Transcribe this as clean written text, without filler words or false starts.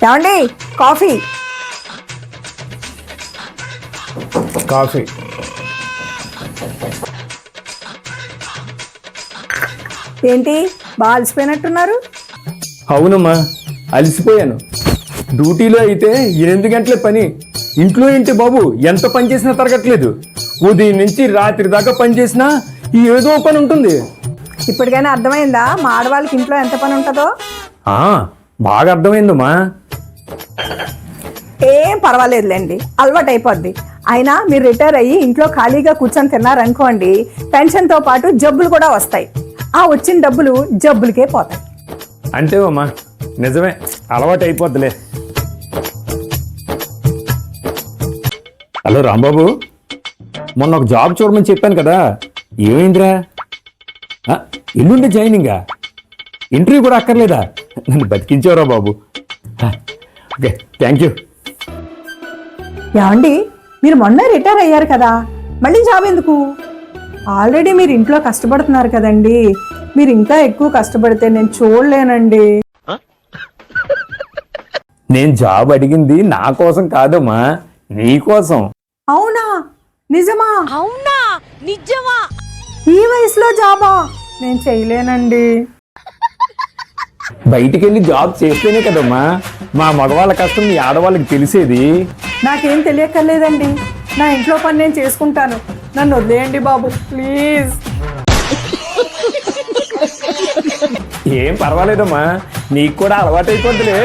ఏమండి coffee. Coffee. ఏంటి బాగా అలసిపోయినట్టున్నారు? అవునమ్మా, అలసిపోయాను. డ్యూటీలో అయితే 8 గంటలే పని. ఇంట్లో ఏంటి బాబు, ఎంత పని చేసినా తరగట్లేదు. ఉదయం నుంచి రాత్రి దాకా పని చేసినా ఏదో పని ఉంటుంది. ఇప్పటికైనా అర్థమైందా మా ఆడవాళ్ళకి ఇంట్లో ఎంత పని ఉంటుందో? బాగా అర్థమైందమ్మా. ఏం పర్వాలేదులేండి, అలవాటు అయిపోద్ది. అయినా మీరు రిటైర్ అయ్యి ఇంట్లో ఖాళీగా కూర్చొని తిన్నారనుకోండి, పెన్షన్తో పాటు జబ్బులు కూడా వస్తాయి. ఆ వచ్చిన డబ్బులు జబ్బులకే పోతాయి. అంతేవమ్మా, నిజమే, అలవాటు అయిపోద్దిలే. హలో రాంబాబు, మొన్న ఒక జాబ్ చూడమని చెప్పాను కదా, ఏమైందిరా? ఎల్లుండి జాయినింగా? ఇంటర్వ్యూ కూడా అక్కర్లేదా? నన్ను బతికించావురా బాబు. Okay, thank you. ఏమండి, మీరు మొన్న రిటైర్ అయ్యారు కదా, మళ్ళీ జాబ్ ఎందుకు? ఆల్రెడీ మీరు ఇంట్లో కష్టపడుతున్నారు కదండి, మీరు ఇంకా ఎక్కువ కష్టపడితే నేను చూడలేనండి. నేను జాబ్ అడిగింది నా కోసం కాదమ్మా, నీ కోసం. అవునా? నిజమా? అవునా? నిజమా? ఈ వయసులో జాబా? నేను చేయలేనండి. బయటికి వెళ్ళి జాబ్ చేస్తేనే కదమ్మా మా మగవాళ్ళ కష్టం మీ ఆడవాళ్ళకి తెలిసేది. నాకేం తెలియక్కర్లేదండి, నా ఇంట్లో పని నేను చేసుకుంటాను. నన్ను వదిలేయండి బాబు, ప్లీజ్. ఏం పర్వాలేదమ్మా, నీకు కూడా అలవాటైపోద్దిలే.